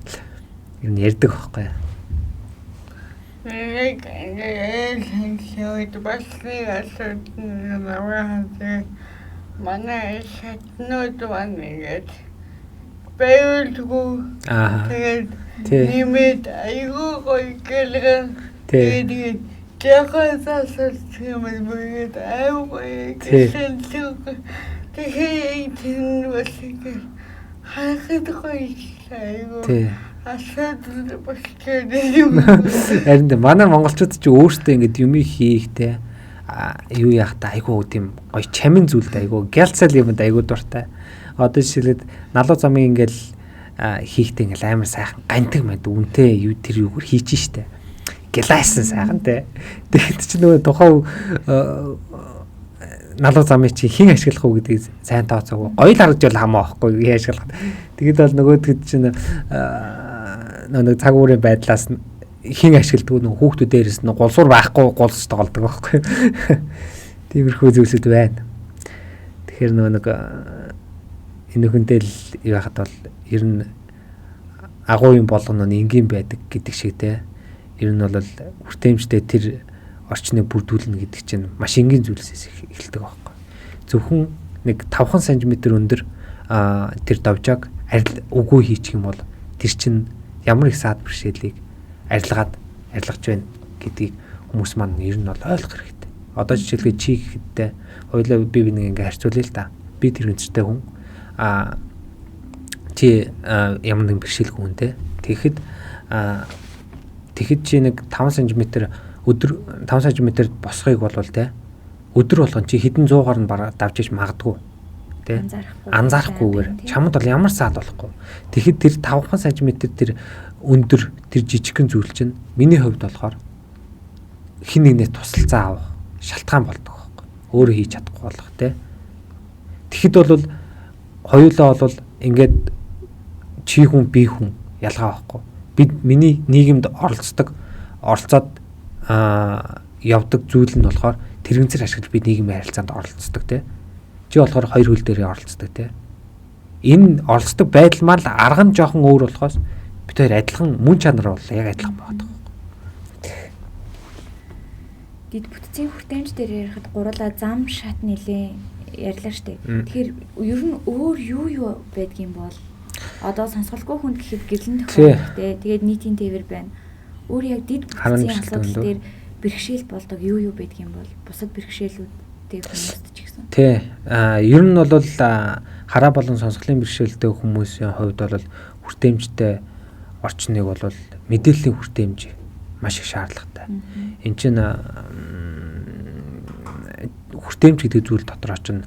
ер нь ярьдаг байхгүй. Нэг хэлээд бас нэг асуудал намайг манай шатнууд вангээд бэлгүү тэгээд нэмээд айгүй гоё гэлгэн тэгээд жахасаас юм гээд айгүй гэлэн тэгээд энэ бас хахад гоё айгүй асуудал болчихсон юм. Харин манай монголчууд ч өөрсдөө ингэ юм хийхтэй юу яах та айгүй тийм гоё чамин зүйлд айгүй гялцал юмд айгүй дуртай. Одоо жишээлбэл налуу замыг ингээл хийхтэй ингээл амар сайхан гантэг мэд үнтэй юу тэр юугаар хийчих штэ. Гэлайсан сайхан те. Тэгэхэд чи нөгөө тухайн налуу замыг чи хэн ашиглах уу гэдгийг сайн тооцоогүй. Гоё л харагдвал хамаа байхгүй хэн ашиглах. Тэгэд бол нөгөөдгөд чинь нэг цаг уурын байдлаас хэн ашигладаг нэг хүүхдүүд дээрээс нэг гулсуур байхгүй гулс тоглодог байхгүй. Тиймэрхүү зүйлсүүд байна. Тэгэхээр нэг энэ хүнтэй л яахад бол ер нь агуу юм болгоно энгийн байдаг гэдэг шиг те. Ер нь бол хүртээмжтэй тэр орчныг бүрдүүлнэ гэдэг чинь маш энгийн зүйлсээс эхэлдэг байхгүй. Зөвхөн нэг 5 см өндөр тэр давжааг үгүй хийчих юм бол тэр чинь ямар их саад бэрхшээлийг арилгаж байна гэдгийг хүмүүс маань ер нь бол ойлгох хэрэгтэй. Одоо жишээлбэл чи гэхдээ хоёулаа би нэг ингээ харьцуулъя л да. Би тэр үнэтэй хүн чи ямар нэгэн бэрхшээлгүй хүн те. Тэгэхэд чи нэг 5 см өдөр 5 см босхийг болвол те өдөр болгон чи хэдэн 100-аар нь бараг давж иж магадгүй те. Анзаарахгүйгээр чамд бол ямар саад болохгүй. Тэгэхэд тэр 5 см тэр өндөр тэр жижигхэн зүйл чинь миний хувьд болохоор хин нэгнээ тусалцаа авах шалтгаан болдог байхгүй. Өөрөө хийж чадахгүй болох те. Тэгэхэд бол хоёулаа бол ингээд чи хүн би хүн ялгаа байхгүй. Бид миний нийгэмд оролцоод явдаг зүйл нь болохоор тэрэгцэр ашиглаж бид нийгмийн харилцаанд оролцдог те. Чи болохоор хоёр хөл дээрээ оролцдог те. Энэ оролцдог байдал маань л арга нь жоохон өөр болохоос бид хоёр адилхан мөн чанар бол яг адилхан байдаг. Дид бүтцийн хүртээмж дээр ярихад гурлаа зам шат нэлээ ярьлаа штэ. Тэгэхээр ер нь өөр юу байдгийм бол одоо сонсголгүй хүнд гэхэд гэрлэн тохиолдолтой. Тэгээд нийтийн тээвэр байна. Өөр яг дид бүтцийн асуудал дээр бэрхшээл болдог юу байдгийм бол бусад бэрхшээлүүдтэй хүмүүст ч гэсэн. Тий. Ер нь бол хараа болон сонсголын бэрхшээлтэй хүмүүсийн хувьд бол хүртээмжтэй орчныг бол мэдээллийн хүртээмж маш их шаардлагатай. Энд чинь хүртээмж гэдэг зүйл дотор чинь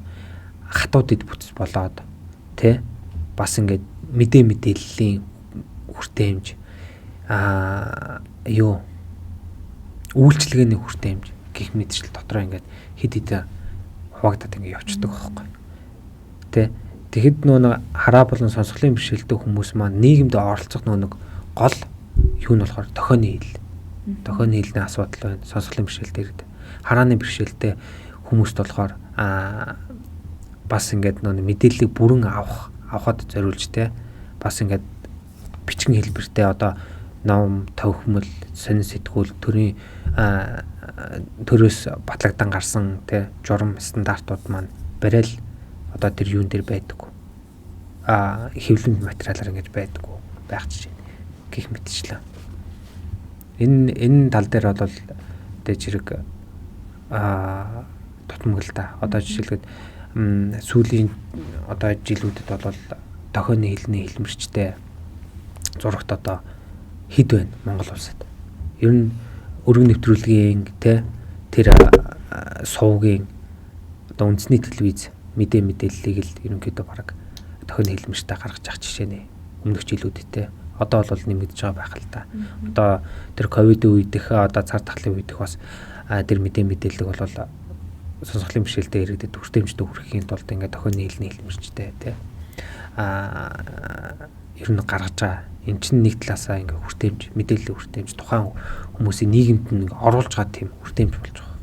хатуу дэд бүтц болоод тий бас ингээд мэдээллийн хүртээмж үйлчлэгээний хүртээмж гэх мэтчил дотроо ингээд хэд хэдэн хуваагдаад ингээд явцдаг байхгүй. Тэгэхэд нэг хараа болон сонсголын бэрхшээлтэй хүмүүс маань нийгэмд оролцох нэг гол юу нь болохоор тохионы хил. Тохионы хилний асуудал байна. Сонсголын бэрхшээлтэй ирдэг. Харааны бэрхшээлтэй хүмүүст болохоор бас ингээд нэг мэдээллийг бүрэн авахад зориулж те бас ингээд бичгэн хэлбэртэй одоо ном, товхмол, сонин сэтгүүл төрөөс батлагдан гарсан те журам стандартууд маань барайл одоо тэр юун дээр байдаггүй. Хэвлэмж материалаар ингэж байдаггүй байх жишээ гэх мэтчлээ. Энэ тал дээр бол тэ зэрэг тутамг л да. Одоо жишээлбэл сүүлийн одоо жилүүдэд бол тохионы хэлний хэлмэрчтэй зурагт одоо хэд байна Монгол улсад. Ер нь өргөн нэвтрүүлгийн тэ тэр сувгийн одоо үндэсний телевиз мэдээллийг л ерөнхийдөө бараг тохионы хэлмэрчтэй гаргаж авах жишээ нэ. Өмнөх жилүүдэд одоо бол нэмэгдэж байгаа байх л та. Одоо тэр ковидын үеийнх одоо цар тахлын үеийнх бас тэр мэдээлэл бол сонсголын бишэлтэд иргэдэд хүртээмжтэй хүргэхийн тулд ингээд охины хэлний хэлмэрчтэй тий. Ер нь гаргаж байгаа. Эн чинь нэг талаасаа ингээ хүртээмж, мэдээллийн хүртээмж тухайн хүмүүсийн нийгэмд нэг оруулж байгаа тийм хүртээмж болж байгаа.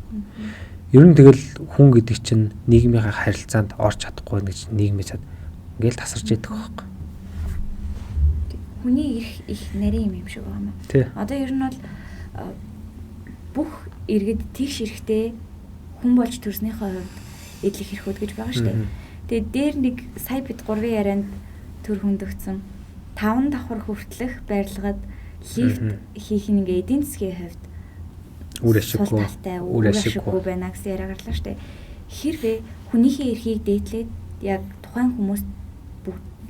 Ер нь тэгэл хүн гэдэг чинь нийгмийн харилцаанд орж чадахгүй нэг нийгмийн цад ингээл тасарч идэх байхгүй. Хүний их нарийн юм шиг байна. Одоо ер нь бол бүх иргэд тэгш эрэхтэй хүн болж төрснийхөө хувьд эдлэх хэрхүүд гэж байгаа шүү дээ. Тэгээд дээр нэг сая бид 3 ярианд төр хөндөгцсөн 5 давхар хүртэлх байрлагад лифт хийх нь ингээ эдийн засгийн хувьд үр ашиггүй байна гэсэн яриа гарлаа шүү дээ. Хэрвээ хүнийхээ эрхийг дээдлээд яг тухайн хүмүүст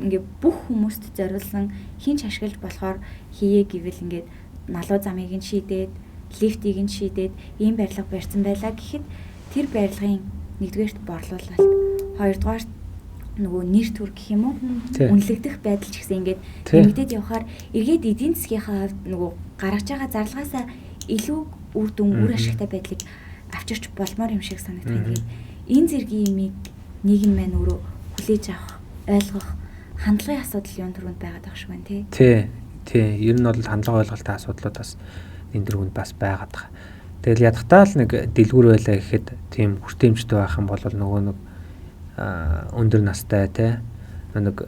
ингээ бүх хүмүүст зориулсан хинч ашиглаж болохоор хийе гэвэл ингээд налуу замыг нь шийдээд лифтийг нь шийдээд ийм барилга барьсан байлаа гэхэд тэр барилгын нэгдүгээрт борлуулалт, хоёрдугаарт нөгөө нэр төр гэх юм уу үнэлэгдэх байдал ч гэсэн ингээд нэмэгдээд явхаар эргээд эдийн засгийнхаа хувьд нөгөө гаргаж байгаа зарлагаасаа илүү үр дүн үр ашигтай байдлыг авчирч болмоор юм шиг санагддаг. Энэ зэргийн юмыг нийгэм маань өөрөө хүлээж авах, ойлгох, хандлагын асуудал юун төрөнд байгаад байгаа шиг байна тий. Ер нь бол хандлага ойлголтын асуудлууд бас энэ дөрвөнд бас байгаад байгаа. Тэгэл ядахтаа л нэг дэлгүүр байлаа гэхэд тийм хүртээмжтэй байх юм бол нөгөө нэг өндөр настай тий нэг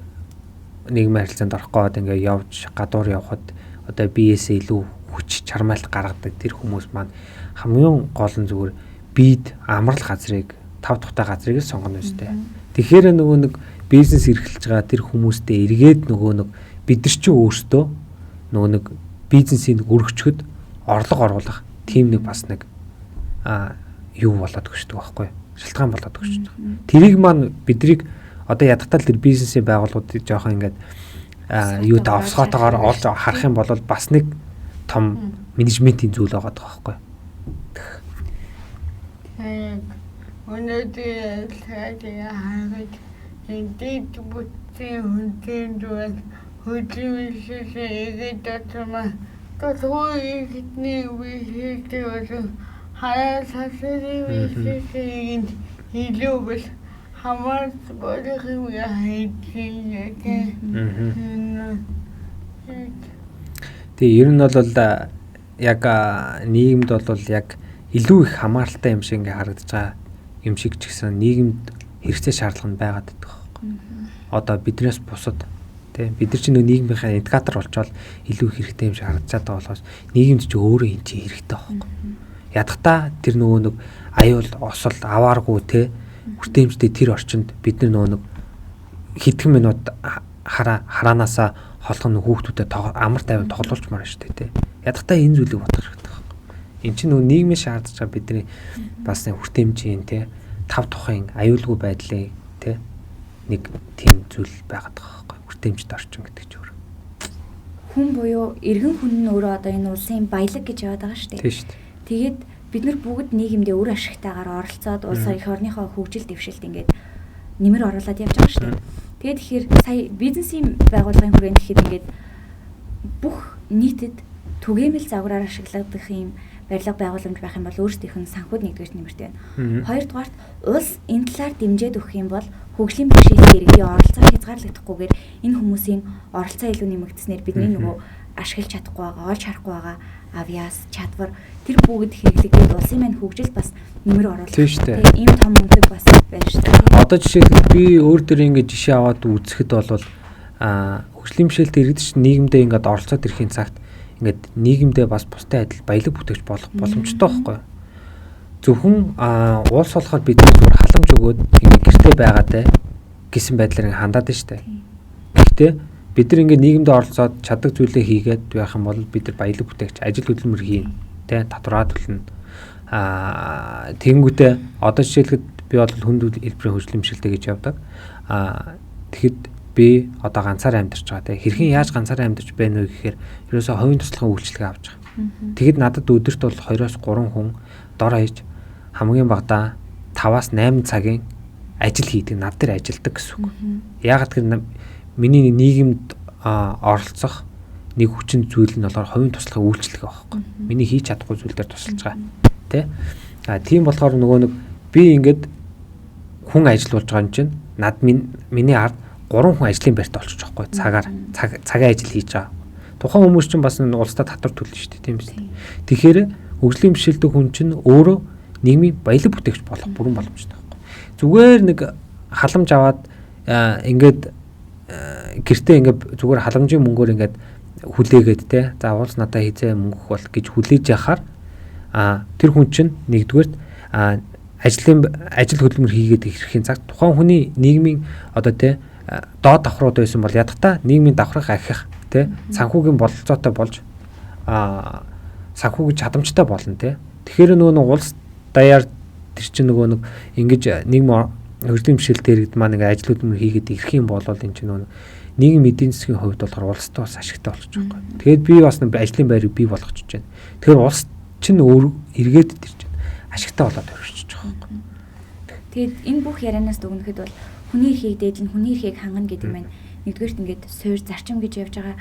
нийгмийн харилцаанд орох гээд ингээ явж гадуур явхад одоо биеэсээ илүү хүч чармайлт гаргадаг тэр хүмүүс маань хамгийн гол нь зүгээр бид амрал газрыг тав тухтай газрыг сонгоно үстэй. Тэгэхээр нөгөө нэг бизнес эрхэлж байгаа тэр хүмүүстэй эргээд нөгөө нэг бид нар чинь өөрсдөө нөгөө нэг бизнесийг өргөчгöd орлого оруулах тийм нэг бас нэг юу болоод өгчдөг байхгүй шалтгаан болоод өгч байгаа. Тэрийг маань бидрийг одоо ядахтал тэр бизнесийн байгууллагуудыг жоохон ингээд юу давсгаатаагаар олж харах юм бол бас нэг том менежментийн зүйл байгаа байхгүй. Өнөөдөр сайдаа хаагад энд бүтэн хүнтэй дуул хөдөлмөршээ эгэдэтмэ тохой ихний вихтэй бол хараа сасрын вихтэй илүү бол хамаас болох юм хайчих. Тэгээ ер нь бол яг нийгэмд бол яг илүү их хамааралтай юм шиг ингээ харагдаж байгаа юм шиг ч гэсэн нийгэмд хэрэгцээ шаардлага нь байгаад байдаг байхгүй. Одоо биднээс бусад тийм бид нар чинь нийгмийнхаа индикатор болчоод илүү их хэрэгтэй юм шиг харагдаж байгаа болохоос нийгэмд ч өөрөө энэ чинь хэрэгтэй байхгүй. Ядахтаа тэр нөгөө нэг аюул осол авааргүй те хүртээмжтэй тэр орчинд бид нар нөгөө нэг хэдхэн минут хараанасаа холхон хүүхдүүдэд амар тайван тоглуулчмаар шүү дээ те. Ядахтаа энэ зүйлийг бодох хэрэгтэй байхгүй. Энд чинь нөгөө нийгмийн шаардж байгаа бидний бас нэг хүртээмжийн те тав тухайн аюулгүй байдлыг те нэг тийм зүйл байгаад байгаа байхгүй. Хүртээмжтэй орчин гэдэг ч өөр. Хүн буюу иргэн хүн нь өөрөө одоо энэ улсын баялаг гэж яваад байгаа шүү дээ. Тийм шүү дээ. Тэгээд бид нар бүгд нийгэмдээ үр ашигтайгаар оролцоод улсаа их орныхоо хөгжил дэвшилт ингээд нэмэр оруулаад явж байгаа шүү дээ. Тэгээд тэгэхээр сая бизнесийн байгууллагын хүрээнд гэхэд ингээд бүх нийтэд түгээмэл загвараар ашиглагдах юм барилга байгууламж байх юм бол өөрсдийнх нь санхуд нэгдүгээр нэмэртэй байна. Хоёрдугаарт улс энэ талаар дэмжиж өгөх юм бол хөгжлийн бэрхшээлтэй иргэдийн оролцоо хязгаарлагдахгүйгээр энэ хүмүүсийн оролцоо илүү нэмэгдснээр бидний нөгөө ашиглаж чадахгүй байгаа, олж харахгүй байгаа авьяас, чадвар тэр бүгд хэрэглэгдээд улсын маань хөгжил бас нэмэр оруулах. Тэгээ ийм том үнэт бас байна шүү дээ. Одоо жишээлбэл би өөр дөр ингэж жишээ аваад үзэхэд бол хөгжлийн бэрхшээлтэй иргэд чинь нийгэмдээ ингэж оролцоод ирэхин цагт ингээд нийгэмдээ бас бустай адил баялаг бүтээгч болох боломжтой байхгүй. Зөвхөн уулс болоход бид зүгээр халамж өгөөд ингээд гэртээ байгаадаа гэсэн байдлаар ингээд хандаад байна шүү дээ. Гэхдээ бид нар ингээд нийгэмдээ оролцоод чаддаг зүйлээ хийгээд байх юм бол бид нар баялаг бүтээгч ажил хөдөлмөр хийн тэ татвараа төлнө. Тэнгүүтээ одоо жишээлхэд би бол хүнд хэлбэрийн хөгжлийн бэрхшээлтэй гэж явдаг. Тэгэхэд би одоо ганцаар амьдарч байгаа те хэрхэн яаж ганцаар амьдарч байна вэ гэхээр ерөөсөө хувийн туслахын үйлчлэгээ авч байгаа. Тэгэхэд надад өдөрт бол 2-3 хүн дор хаяж хамгийн багадаа 5-8 цагийн ажил хийдэг, над дээр ажилдаг гэсэн үг. Яагаад гэвэл миний нийгэмд оролцох нэг хүчин зүйл нь болохоор хувийн туслахын үйлчлэгээ байхгүй. Миний хийж чадахгүй зүйл дээр тусалж байгаа. тий. Тийм болохоор нөгөө нэг би ингээд хүн ажиллаж байгаа юм чинь над миний ард 3 хүн ажлын байрт олчих жоохгүй цагаар цагийн ажил хийж байгаа. Тухайн хүмүүс чинь бас улстай татвар төлнө шүү дээ тийм биз. Тэгэхээр хөгжлийн бишэлдэг хүн чинь өөрөө нийгмийн баялаг бүтээгч болох бүрэн боломжтой байхгүй. Зүгээр нэг халамж аваад ингээд гэртээ ингээд зүгээр халамжийн мөнгөөр ингээд хүлээгээд те за уулс надаа хизээ мөнгөх бол гэж хүлээж яхаар тэр хүн чинь нэгдүгээрт ажил хөдөлмөр хийгээд ирэхин цаг тухайн хүний нийгмийн одоо те доод давхрууд байсан бол ядахта нийгмийн давхрыг ахих те санхүүгийн бололцоотой болж санхүүгийн чадамжтай болно те. Тэгэхээр нөгөө нэг улс даяар тэр чинь нөгөө нэг ингэж нийгмийн хөгжлийн бишэлтэй иргэд маань ингээ ажил хөдөлмөр хийгээд ирэх юм бол энэ чинь нөгөө нийгмийн эдийн засгийн хувьд болохоор улстай бас ашигтай болчих жоох. Тэгээд би бас ажлын байрыг бий болгочихж байна. Тэгэхээр улс чинь өөр эргээд тэр чинь ашигтай болоод өршиж байгаа юм. Тэгээд энэ бүх ярианаас дүгнэхэд бол хүний эрхийг дээдлэн хүний эрхийг хангана гэдэг маань нэгдүгээрт ингээд суур зарчим гэж явж байгаа.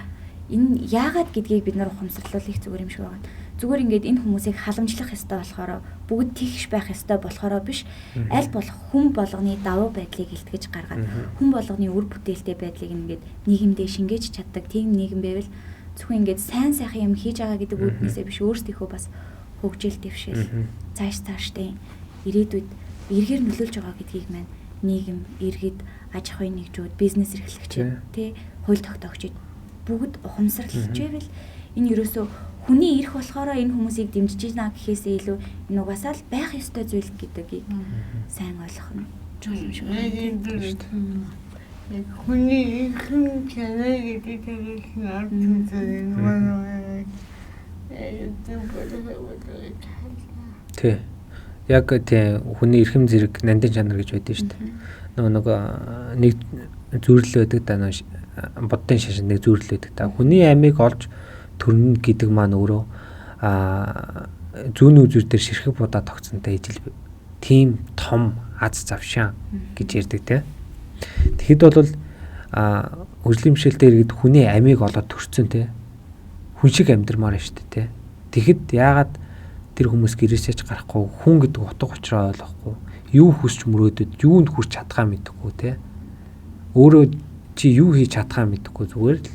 Энэ яагаад гэдгийг бид нар ухамсарлуулах зүгээр юм шиг байна. Зүгээр ингээд энэ хүмүүсийг халамжлах ёстой болохоор бүгд тэгш байх ёстой болохоор биш аль болох хүн болгоны давуу байдлыг илтгэж гаргаад хүн болгоны үр бүтээлтэй байдлыг ингээд нийгэмдээ шингээж чаддаг тийм нийгэм байвал зөвхөн ингээд сайн сайхан юм хийж байгаа гэдэг үүднээсээ биш өөрсдийнхөө бас хөгжил дэвшил цаашдаа ирээдүйд эргээр нөлөөлж байгаа гэдгийг маань нийгэм, иргэд, аж ахуйн нэгжүүд, бизнес эрхлэгчид, тэ хууль тогтоогчид бүгд ухамсарлаж байвал энэ ерөөсөө хүний эрх болохоор энэ хүмүүсийг дэмжиж байна гэхээсээ илүү энэ угаасаа л байх ёстой зүйл гэдгийг сайн ойлгох нь чухал юм шиг байна. Хүний эрх чанар гэдэг нь ард үзэн манай Тэ. Яг тийм хүний эрхэм зэрэг нандин чанар гэж байдсан шүү дээ. Нөгөө нэг зүрлэл байдаг да боддын шашин нэг зүрлэл байдаг да. Хүний амийг олж төрнө гэдэг маань өөрөө зүүн үзүүр дээр ширхэг будаа тогтсонтой ижил тийм том аз завшаан гэж ярьдаг те. Тэгэхэд бол хөгжлийн бишэлтэй иргэд хүний амийг олоод төрсөн те. Хүн шиг амьдрмаар шүү дээ те. Тэгэхэд яагаад тэр хүмүүс гэрээсэж гарахгүй хүн гэдэг утга учраа ойлгохгүй юу хүсч мөрөөдөд юунд хүрч чадхаа мэдэхгүй те. Өөрөө чи юу хийж чадхаа мэдэхгүй зүгээр л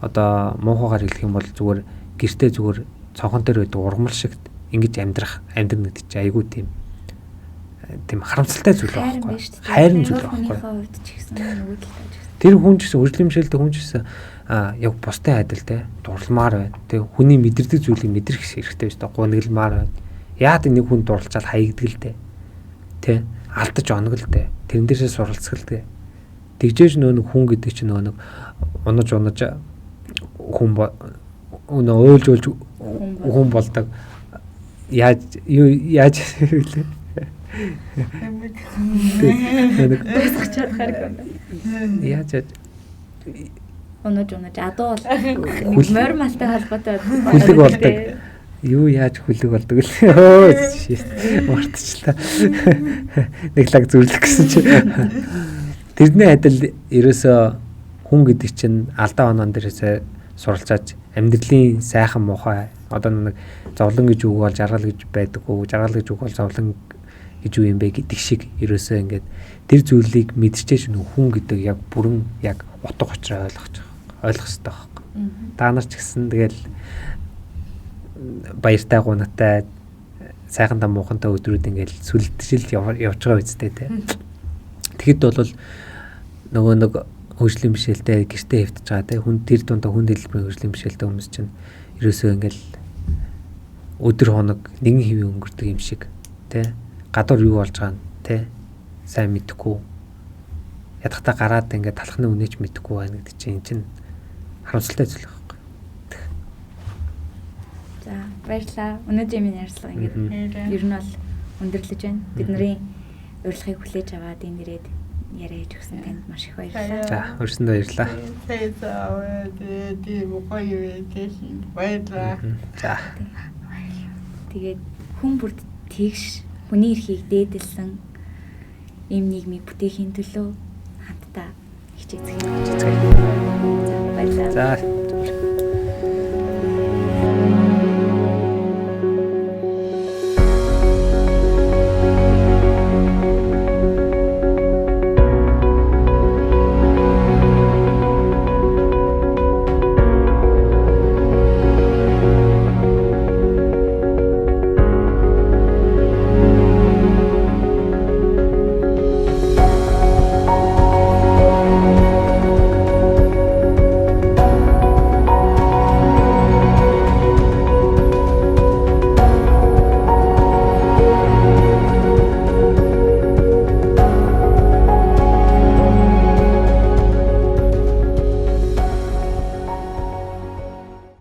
одоо муухайгаар хэлэх юм бол зүгээр гэртээ зүгээр цонхон дээр байдаг ургамал шиг ингэж амьдрах гэдэг чи айгүй тийм харамсалтай зүйл байхгүй. Хайрын зүйл байхгүй. Тэр хүн ч гэсэн хөгжлийн бишэлтэй хүн ч гэсэн яг бусдын адил те дурламаар байна. Тэг хүний мэдэрдэг зүйлийг мэдрэх хэрэгтэй шүү дээ. Гуниглмаар байна. Яад нэг хүн дурлцаад хаягдаг л дээ. Тэ алдаж оног л дээ. Тэрэн дээрээ суралцгал дээ. Тэгжээж нөө хүн гэдэг чинь нөө унаж хүн ойлж хүн болдог. Яаж хэлээ? Дуусгачаад хараг. Яаж унаж адуу бол морь малтай холбоотой хүлэг болдог. Юу яаж хүлэг болдог вэ? Мартчихлаа. Нэг лаг зүрлэх гэсэн чи. Тэрний адил ерөөсөө хүн гэдэг чинь алдаа оноон дээрээс суралцааж амьдралын сайхан муухай одоо нэг зовлон гэж үг бол жаргал гэж байдаг уу? Жаргал гэж үг бол зовлон гэж юу юм бэ гэдэг шиг ерөөсөө ингээд тэр зүйлийг мэдчихэж хүн гэдэг яг бүрэн яг утга учраа ойлгох хэрэгтэй байхгүй. Та нар ч гэсэн тэгэл баяртай гунатай сайхан там муухантай өдрүүд ингээд сүлдчил явж байгаа үстэй те. Тэгэхэд бол нөгөө нэг хөгжлийн бишэлтэй гэртээ хэвтэж байгаа те. Хүн тэр дундаа хүн дэлбэрийн хөгжлийн бишэлтэй хүмүүс чинь ерөөсөө ингээд өдөр хоног нэгэн хэвэн өнгөрдөг юм шиг те. Гадуур юу болж байгаа нь те. Сайн мэдэхгүй. Ядахта гараад ингээд талхны үнэч мэдэхгүй байна гэдэг чинь энэ чинь харамсалтай зүйл байхгүй. За баярлалаа. Өнөөдрийн минь ярилцлага ингээд ер нь бол өндөрлөж байна. Бидний урилгыг хүлээж аваад энэ ирээд яриа хийж өгсөн танд маш их баярлалаа. За өрсөндөө баярлалаа. За. Тэгээд хүн бүрд тэгш хүний эрхийг дээдэлсэн ийм нийгмийг бүтээхийн төлөө хамтдаа хичээцгээе. За.